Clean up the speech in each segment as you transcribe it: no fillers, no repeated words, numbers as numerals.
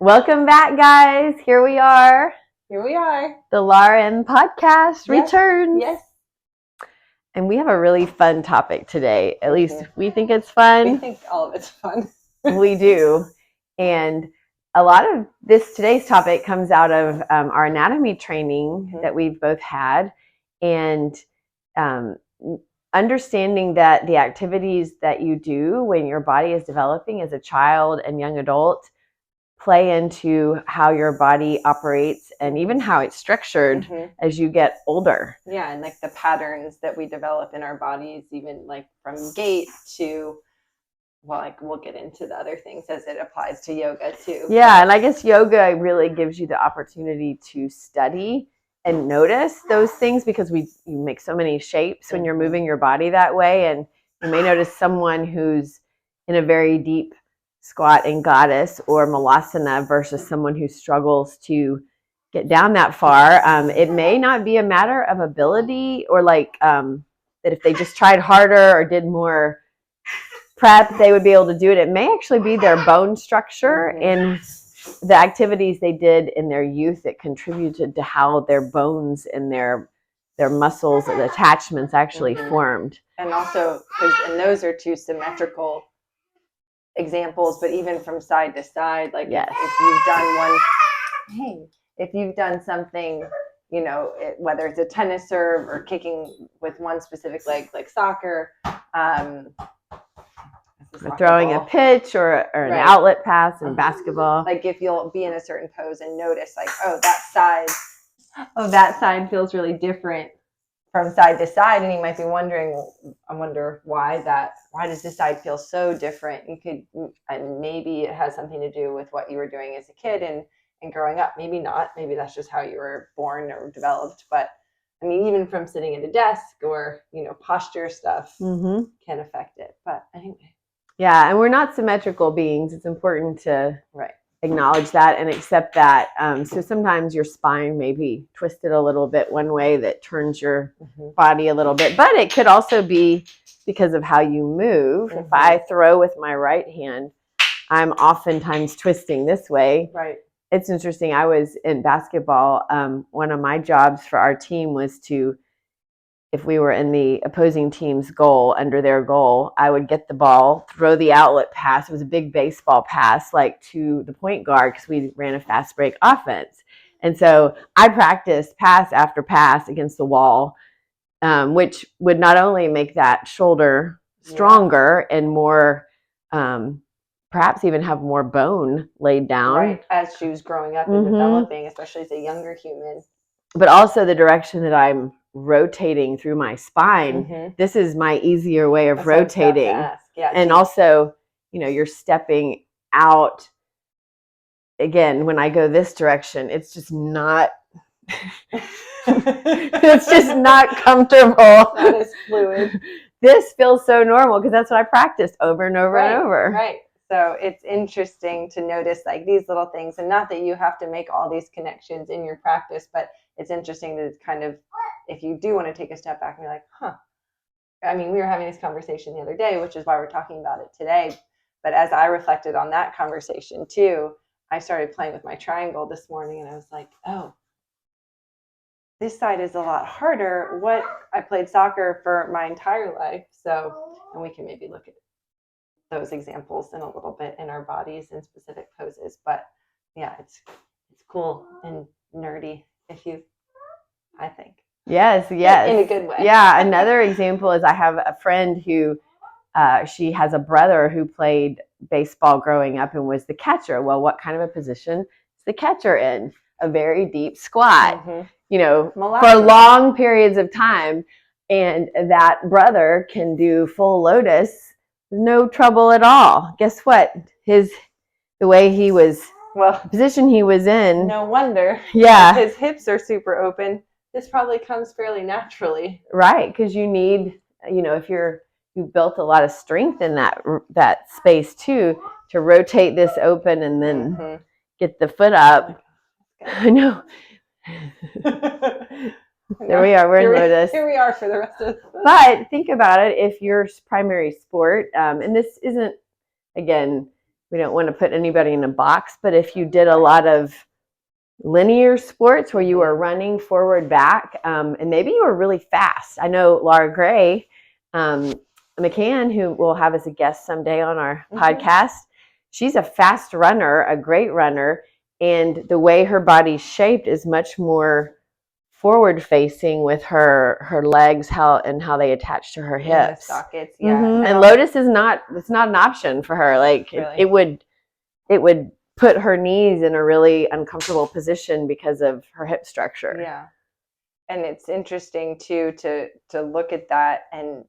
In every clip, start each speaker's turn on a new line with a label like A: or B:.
A: Welcome back, guys. Here we are. The LaurEm podcast returns.
B: Yes.
A: And we have a really fun topic today. At least we think it's fun.
B: We think all of it's fun.
A: We do. And a lot of today's topic comes out of our anatomy training that we've both had. And understanding that the activities that you do when your body is developing as a child and young adult play into how your body operates and even how it's structured as you get older.
B: Yeah, and like the patterns that we develop in our bodies, even like from gait to, well, like we'll get into the other things as it applies to yoga too.
A: Yeah, and I guess yoga really gives you the opportunity to study and notice those things because you make so many shapes when you're moving your body that way. And you may notice someone who's in a very deep squat and goddess or malasana versus someone who struggles to get down that far. It may not be a matter of ability or that if they just tried harder or did more prep, they would be able to do it. It may actually be their bone structure and the activities they did in their youth that contributed to how their bones and their muscles and attachments actually formed.
B: And also, and those are two symmetrical examples, but even from side to side, like if you've done something, whether it's a tennis serve or kicking with one specific leg, like soccer,
A: or throwing a pitch or an outlet pass in basketball.
B: Like if you'll be in a certain pose and notice like, that side feels really different from side to side, and you might be wondering, I wonder why does this side feel so different? And maybe it has something to do with what you were doing as a kid and growing up. Maybe not. Maybe that's just how you were born or developed. But I mean, even from sitting at a desk or posture stuff can affect it. But anyway.
A: Yeah, and we're not symmetrical beings. It's important to acknowledge that and accept that. So sometimes your spine may be twisted a little bit one way that turns your body a little bit, but it could also be because of how you move. If I throw with my right hand, I'm oftentimes twisting this way.
B: Right.
A: It's interesting. I was in basketball. One of my jobs for our team was if we were in the opposing team's goal, under their goal, I would get the ball, throw the outlet pass. It was a big baseball pass, to the point guard because we ran a fast break offense. And so I practiced pass after pass against the wall, which would not only make that shoulder stronger and more, perhaps even have more bone laid down.
B: Right, as she was growing up and developing, especially as a younger human.
A: But also the direction that I'm rotating through my spine. This is my easier way of rotating. And also, you're stepping out. Again, when I go this direction, it's just not it's just not comfortable.
B: Not as fluid.
A: This feels so normal because that's what I practiced over and over and over.
B: Right. So it's interesting to notice like these little things, and not that you have to make all these connections in your practice, but it's interesting to kind of, if you do want to take a step back and be like, I mean, we were having this conversation the other day, which is why we're talking about it today. But as I reflected on that conversation too, I started playing with my triangle this morning and I was like, this side is a lot harder. I played soccer for my entire life. So, and we can maybe look at those examples in a little bit in our bodies in specific poses. But yeah, it's cool and nerdy I think.
A: Yes.
B: In a good way.
A: Yeah. Another example is I have a friend who, she has a brother who played baseball growing up and was the catcher. Well, what kind of a position is the catcher in? A very deep squat, for long periods of time. And that brother can do full lotus, no trouble at all. Guess what? The position he was in.
B: No wonder.
A: Yeah.
B: His hips are super open. This probably comes fairly naturally.
A: Right. Because you need, if you've built a lot of strength in that space too, to rotate this open and then get the foot up. I know. There we are. We're in lotus.
B: Here we are for the rest of the
A: But think about it. If your primary sport, and this isn't, again, we don't want to put anybody in a box, but if you did a lot of linear sports where you were running forward, back, and maybe you were really fast. I know Laura Gray McCann, who we'll have as a guest someday on our podcast, she's a fast runner, a great runner, and the way her body's shaped is much more forward facing with her legs, how they attach to her hips.
B: The sockets, yeah.
A: And Lotus is not, it's not an option for her. Like really? it would put her knees in a really uncomfortable position because of her hip structure.
B: Yeah. And it's interesting too to look at that, and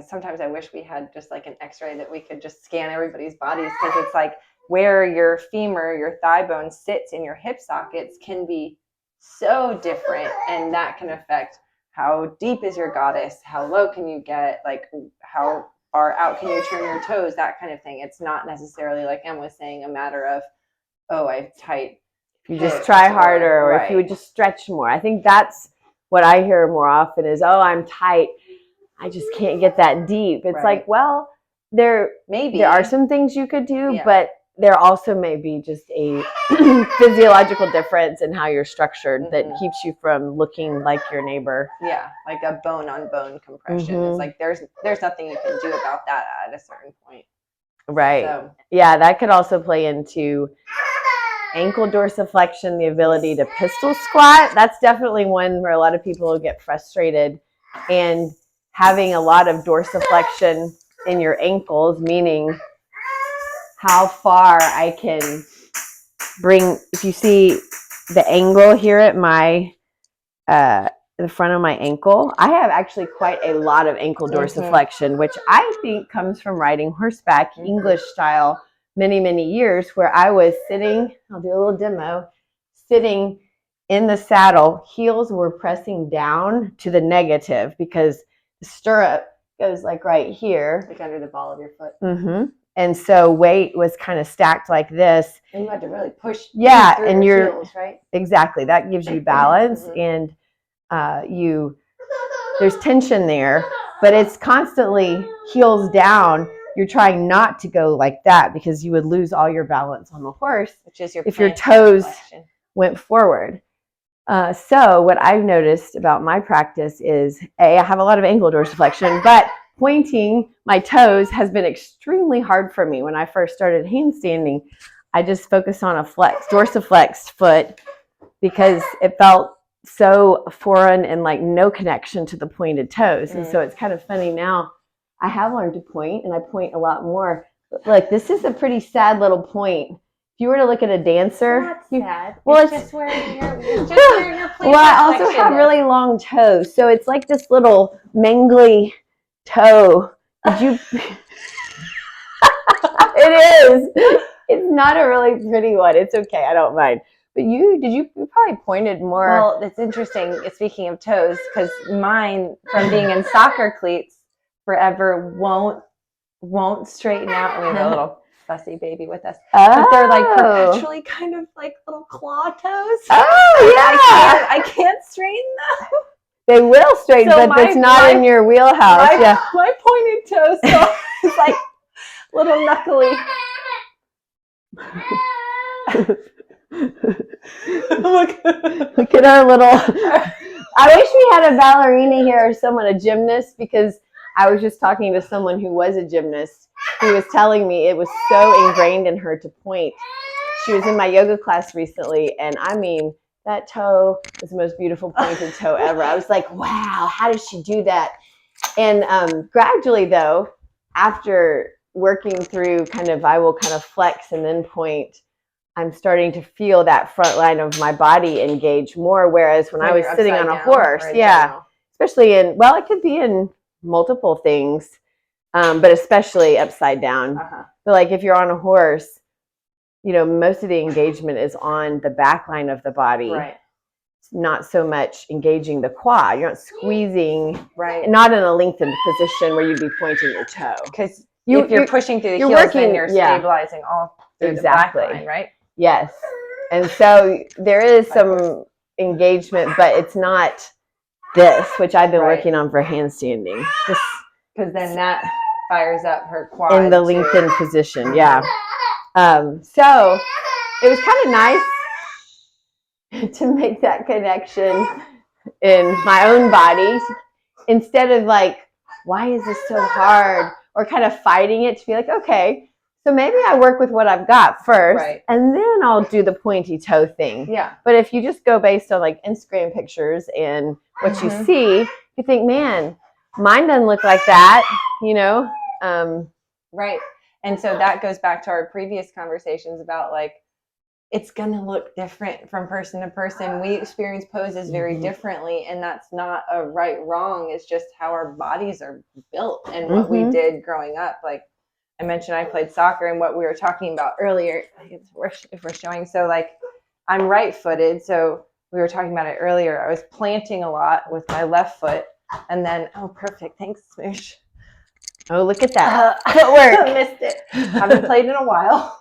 B: sometimes I wish we had just like an x-ray that we could just scan everybody's bodies, because it's like where your femur, your thigh bone sits in your hip sockets can be so different, and that can affect how deep is your goddess, how low can you get, like how far out can you turn your toes, that kind of thing. It's not necessarily, like Em was saying, a matter of, oh, I have tight.
A: If you just try harder, or if you would just stretch more. I think that's what I hear more often is, oh, I'm tight, I just can't get that deep. It's like, well, there are some things you could do, but there also may be just a physiological difference in how you're structured that keeps you from looking like your neighbor.
B: Yeah, like a bone on bone compression. It's like there's nothing you can do about that at a certain point.
A: Right. So. Yeah, that could also play into ankle dorsiflexion, the ability to pistol squat. That's definitely one where a lot of people will get frustrated, and having a lot of dorsiflexion in your ankles, meaning how far I can bring, if you see the angle here at my, the front of my ankle, I have actually quite a lot of ankle dorsiflexion, which I think comes from riding horseback, English style, many, many years, where I was sitting, I'll do a little demo, sitting in the saddle, heels were pressing down to the negative because the stirrup goes like right here.
B: Like under the ball of your foot.
A: And so weight was kind of stacked like this.
B: And you had to really push through
A: and
B: your heels, right?
A: Exactly. That gives you balance, and there's tension there, but it's constantly heels down. You're trying not to go like that because you would lose all your balance on the horse,
B: which is
A: if your toes went forward. So what I've noticed about my practice is, I have a lot of ankle dorsiflexion, but pointing my toes has been extremely hard for me. When I first started handstanding, I just focused on a dorsiflexed foot because it felt so foreign and like no connection to the pointed toes. And so it's kind of funny now. I have learned to point, and I point a lot more. But like, this is a pretty sad little point. If you were to look at a dancer,
B: it's not sad.
A: Well,
B: it's just where your
A: well, I also have really long toes, so it's like this little mangly toe. Did you? It is. It's not a really pretty one. It's okay. I don't mind. But you probably pointed more.
B: Well, it's interesting. Speaking of toes, because mine, from being in soccer cleats forever, won't straighten out. We have a little fussy baby with us, but they're like perpetually kind of like little claw toes.
A: Oh yeah,
B: I can't straighten them.
A: They will straighten, so but it's not in your wheelhouse.
B: My pointed toes, so it's like little knuckly.
A: Look at our little. I wish we had a ballerina here, or someone, a gymnast, because I was just talking to someone who was a gymnast who was telling me it was so ingrained in her to point. She was in my yoga class recently, and I mean, that toe was the most beautiful pointed toe ever. I was like, wow, how did she do that? And gradually, though, after working through I will kind of flex and then point, I'm starting to feel that front line of my body engage more. Whereas when I was sitting on a horse, especially it could be in multiple things, but especially upside down. But like if you're on a horse, most of the engagement is on the back line of the body.
B: Right.
A: It's not so much engaging the quad. You're not squeezing.
B: Right.
A: Not in a lengthened position where you'd be pointing your toe.
B: Because if you're pushing through the heels, then you're stabilizing all through the back line, right?
A: Yes. And so there is some engagement, but it's not this, which I've been working on for handstanding.
B: Because then that fires up her quad.
A: In the lengthened position, yeah. So it was kind of nice to make that connection in my own body instead of like, why is this so hard? Or kind of fighting it to be like, okay, so maybe I work with what I've got first,
B: Right.
A: and then I'll do the pointy toe thing.
B: Yeah.
A: But if you just go based on like Instagram pictures and what you see, you think, man, mine doesn't look like that, you know?
B: Right. And so that goes back to our previous conversations about like, it's going to look different from person to person. We experience poses very differently, and that's not a right wrong. It's just how our bodies are built and what we did growing up. Like I mentioned, I played soccer, and what we were talking about earlier, if we're showing, so like I'm right-footed. So we were talking about it earlier. I was planting a lot with my left foot, and then, oh, perfect. Thanks, Smoosh.
A: Oh, look at that. Footwork.
B: Missed it. Haven't played in a while.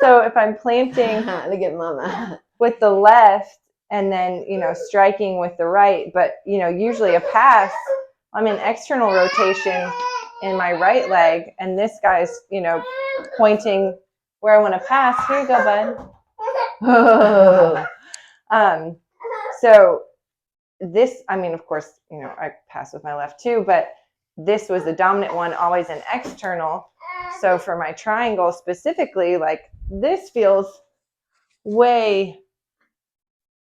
B: So if I'm planting
A: Look at mama.
B: with the left and then, you know, striking with the right, but, you know, usually a pass, I'm in external rotation in my right leg, and this guy's, you know, pointing where I want to pass. Here you go, bud. So this, I mean, of course, you know, I pass with my left too, but this was the dominant one, always an external. So for my triangle specifically, like this feels way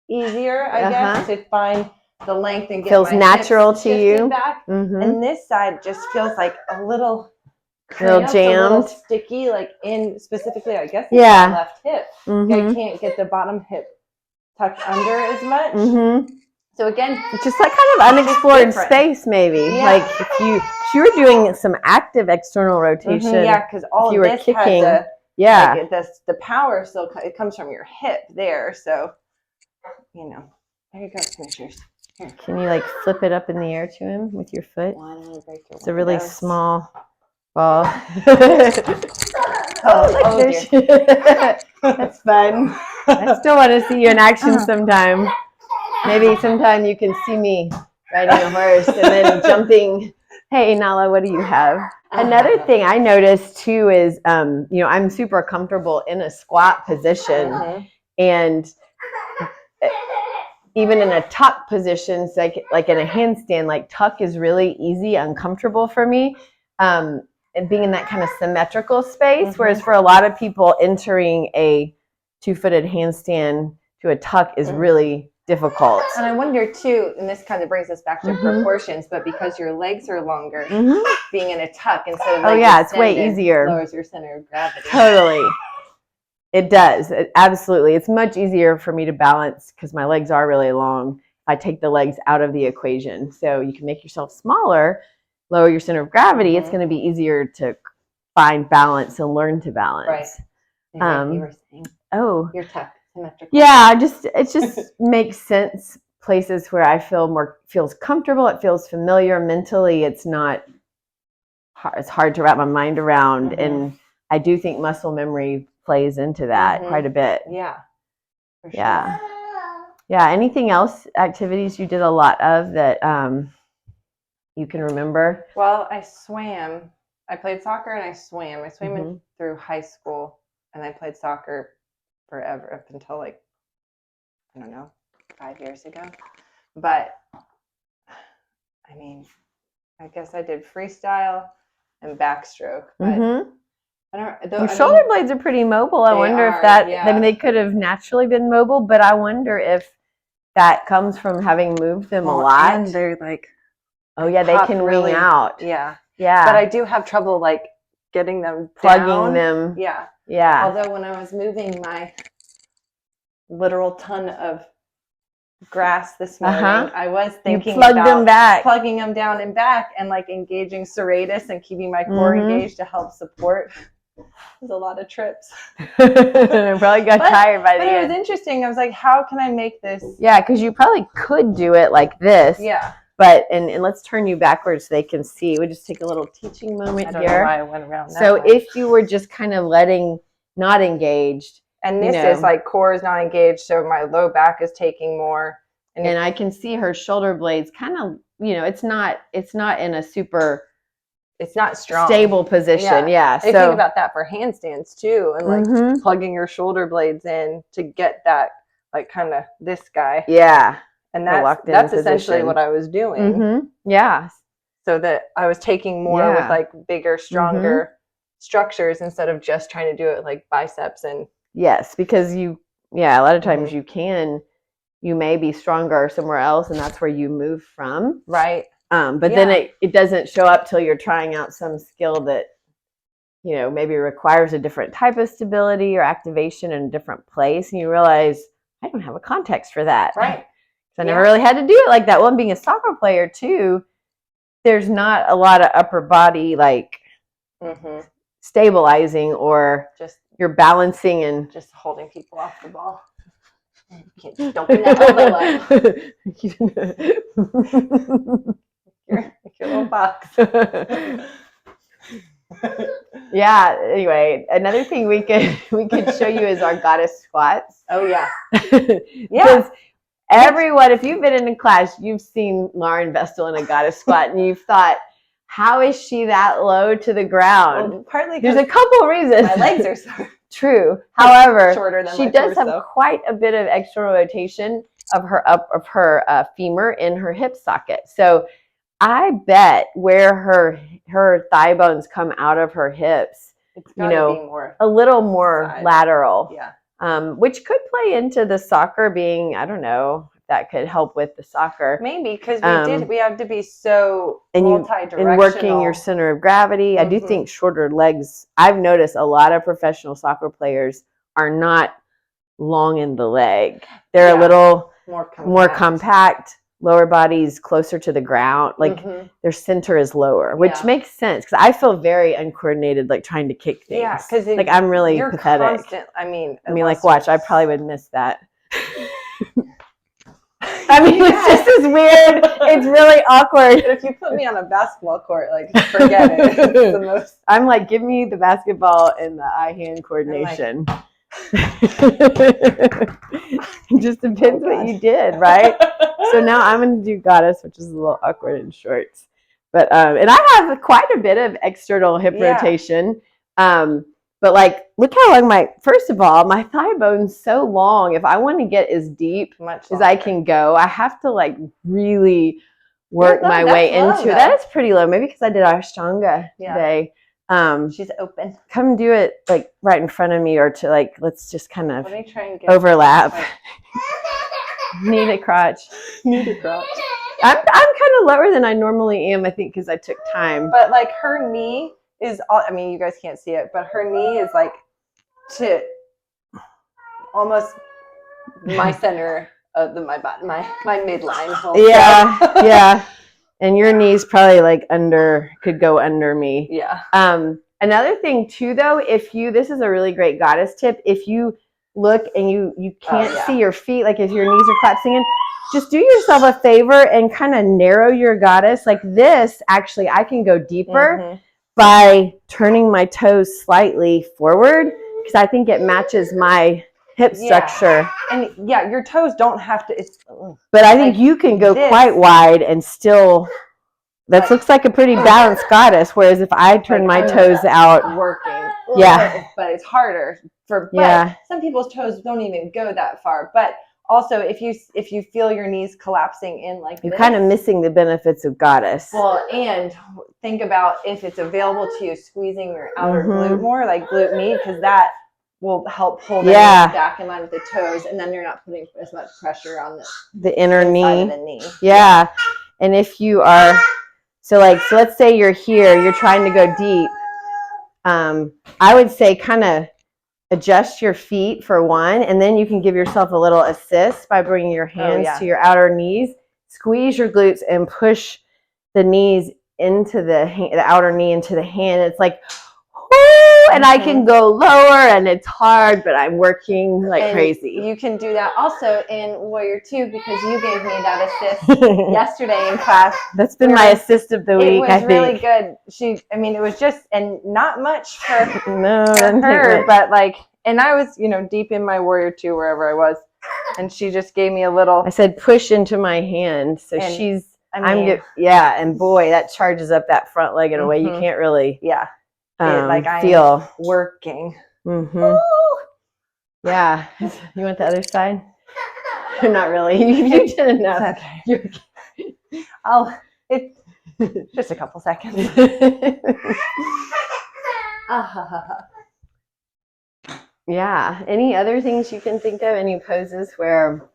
B: easier, I guess, to find the length and get
A: feels
B: my
A: natural
B: hips
A: to you.
B: Back. And this side just feels like a little
A: jammed,
B: a little sticky, like in specifically, I guess,
A: yeah,
B: my left hip. I can't get the bottom hip tucked under as much. So again,
A: it's just like kind of unexplored space, maybe. Yeah. Like if you were doing some active external rotation.
B: Yeah, because all of this kicking, had like the power still it comes from your hip there. So, you know, there you go, Smooshers. Here.
A: Can you like flip it up in the air to him with your foot? It's a really small ball. That's fun. I still want to see you in action sometime. Maybe sometime you can see me riding a horse and then jumping. Hey, Nala, what do you have? Another thing I noticed too is, you know, I'm super comfortable in a squat position, and even in a tuck position, so like in a handstand, like tuck is really easy, uncomfortable for me, and being in that kind of symmetrical space. Whereas for a lot of people, entering a two-footed handstand to a tuck is really difficult.
B: And I wonder too, and this kind of brings us back to proportions, but because your legs are longer, being in a tuck instead of
A: it's way easier.
B: Lowers your center of gravity.
A: Totally. It does. Absolutely. It's much easier for me to balance because my legs are really long. I take the legs out of the equation. So you can make yourself smaller, lower your center of gravity. It's going to be easier to find balance and learn to balance.
B: Right. You were saying.
A: Oh.
B: Your tuck. Symmetrical.
A: Yeah, it just makes sense. Places where I feels comfortable, it feels familiar mentally. It's not hard, it's hard to wrap my mind around, and I do think muscle memory plays into that quite a bit.
B: Yeah, for sure.
A: Yeah. Anything else? Activities you did a lot of that you can remember?
B: Well, I swam. I played soccer and I swam. I swam through high school, and I played soccer forever up until like, I don't know, 5 years ago. But I mean, I guess I did freestyle and backstroke. But
A: your shoulder blades are pretty mobile. I wonder if that, I mean, they could have naturally been mobile, but I wonder if that comes from having moved them a lot.
B: And they're like,
A: they can ring out.
B: Yeah. But I do have trouble like getting them
A: plugging them.
B: Yeah. Although when I was moving my literal ton of grass this morning, I was thinking about plugging them down and back and like engaging serratus and keeping my core engaged to help support. There's a lot of trips.
A: I probably got tired by the end.
B: But it was interesting. I was like, how can I make this?
A: Yeah, because you probably could do it like this.
B: Yeah.
A: But, and let's turn you backwards so they can see. We'll just take a little teaching moment
B: I don't
A: here.
B: know why I went around that
A: So
B: way.
A: if you were just kind of not engaged.
B: And this is like core is not engaged, so my low back is taking more.
A: And I can see her shoulder blades kind of, it's not in a super
B: it's not strong.
A: Stable position. Yeah.
B: And you think about that for handstands too, and like plugging your shoulder blades in to get that, like kind of this guy.
A: Yeah.
B: And that's essentially what I was doing.
A: Yeah.
B: So that I was taking more with like bigger, stronger structures instead of just trying to do it with like biceps and.
A: Yes, because a lot of times you may be stronger somewhere else, and that's where you move from.
B: Right.
A: But then it doesn't show up till you're trying out some skill that, you know, maybe requires a different type of stability or activation in a different place. And you realize, I don't have a context for that.
B: Right.
A: So I never really had to do it like that. Well, and being a soccer player too, there's not a lot of upper body like stabilizing or just you're balancing and
B: just holding people off the ball. Don't bring that elbow up. Your little box.
A: Yeah. Anyway, another thing we could show you is our goddess squats.
B: Oh yeah.
A: Because everyone, if you've been in a class, you've seen LaurEm Vestal in a goddess squat, and you've thought, how is she that low to the ground?
B: Well, partly
A: there's a couple of reasons.
B: My legs are so
A: true. However,
B: shorter than
A: she does have quite a bit of external rotation of her femur in her hip socket. So I bet where her thigh bones come out of her hips,
B: it's be more
A: a little more lateral.
B: Yeah.
A: Which could play into the soccer being, I don't know, if that could help with the soccer.
B: Maybe, because we have to be so multi-directional.
A: And working your center of gravity. I do think shorter legs, I've noticed a lot of professional soccer players are not long in the leg. They're a little more compact. Lower body's closer to the ground, like their center is lower, which makes sense because I feel very uncoordinated, like trying to kick things. Yeah, because like I'm really pathetic.
B: I mean,
A: like watch, I probably would miss that. I mean, it's just as weird. It's really awkward.
B: But if you put me on a basketball court, like forget it. It's the most.
A: I'm like, give me the basketball and the eye-hand coordination. It just depends what you did, right? So now I'm going to do goddess, which is a little awkward in shorts. But and I have quite a bit of external hip rotation. But like, look how long first of all, my thigh bone's so long. If I want to get as deep as I can go, I have to like really work my way into it. That is pretty low. Maybe because I did Ashtanga today.
B: She's open.
A: Come do it like right in front of me, or to like, let's just kind of
B: Let me try and get
A: overlap. Knee to crotch.
B: Knee to crotch.
A: I'm kind of lower than I normally am, I think, because I took time.
B: But like her knee is, I mean, you guys can't see it, but her knee is like to almost my center of my body, my midline.
A: Yeah, yeah. And your knee's probably like could go under me.
B: Yeah.
A: Another thing too, though, this is a really great goddess tip. If you look and you can't see your feet, like if your knees are collapsing in, just do yourself a favor and kind of narrow your goddess. Like this, actually, I can go deeper by turning my toes slightly forward because I think it matches my hip structure.
B: And your toes don't have to.
A: But I think you can go quite wide and still. That looks like a pretty balanced goddess. Whereas if I turn my toes out,
B: working, but it's harder But some people's toes don't even go that far. But also, if you feel your knees collapsing in like
A: you're kind of missing the benefits of goddess.
B: Well, and think about if it's available to you, squeezing your outer glute more, like glute med, because that will help pull the knees back in line with the toes, and then you're not putting as much pressure on the
A: inner knee.
B: Of the knee.
A: Yeah. And if you are, so let's say you're here, you're trying to go deep. I would say kind of adjust your feet for one, and then you can give yourself a little assist by bringing your hands to your outer knees. Squeeze your glutes and push the knees into the outer knee into the hand. It's like, and I can go lower, and it's hard, but I'm working like crazy.
B: You can do that also in Warrior 2 because you gave me that assist yesterday in class.
A: That's been my assist of the week, I think.
B: It was really good. It was just, and not much for
A: for
B: her, but like, and I was, deep in my Warrior 2, wherever I was, and she just gave me a little.
A: I said, push into my hand. So she's
B: I mean,
A: yeah, and boy, that charges up that front leg in a way you can't really
B: yeah,
A: feel.
B: working.
A: Yeah. You want the other side? Not really. You did enough.
B: Okay. It's just a couple seconds.
A: Yeah. Any other things you can think of? Any poses where?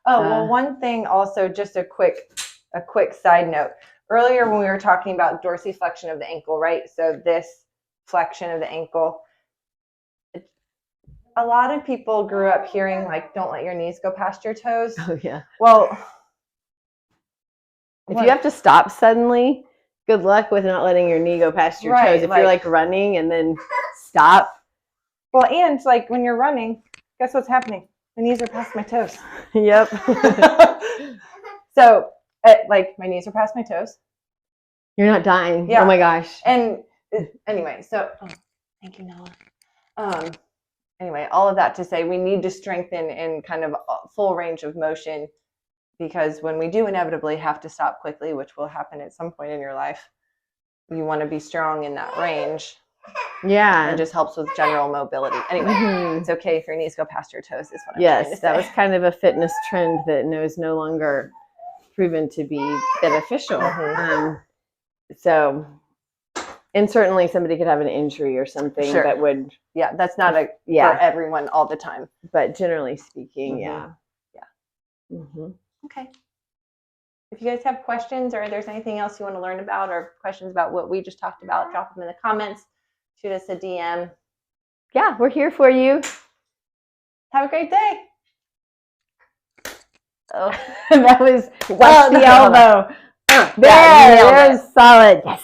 B: Oh, well, one thing also, just a quick side note. Earlier when we were talking about dorsiflexion of the ankle, right? So this flexion of the ankle, a lot of people grew up hearing like, don't let your knees go past your toes.
A: Oh yeah.
B: Well,
A: if you have to stop suddenly, good luck with not letting your knee go past your toes. If you're like running and then stop.
B: Well, and like when you're running, guess what's happening? My knees are past my toes.
A: Yep.
B: So, like, my knees are past my toes.
A: You're not dying.
B: Yeah.
A: Oh my gosh.
B: And anyway, so thank you, Noah. Anyway, all of that to say, we need to strengthen in kind of full range of motion, because when we do inevitably have to stop quickly, which will happen at some point in your life, you want to be strong in that range.
A: Yeah.
B: It just helps with general mobility. Anyway, it's okay if your knees go past your toes, is what I'm trying to say.
A: Yes, that was kind of a fitness trend that is no longer proven to be beneficial. So, and certainly somebody could have an injury or something that would.
B: Yeah, that's not for everyone all the time.
A: But generally speaking, yeah.
B: Okay. If you guys have questions, or there's anything else you want to learn about, or questions about what we just talked about, drop them in the comments. Shoot us a DM.
A: Yeah, we're here for you.
B: Have a great day.
A: Oh, that was watch the elbow. There's solid. Yes.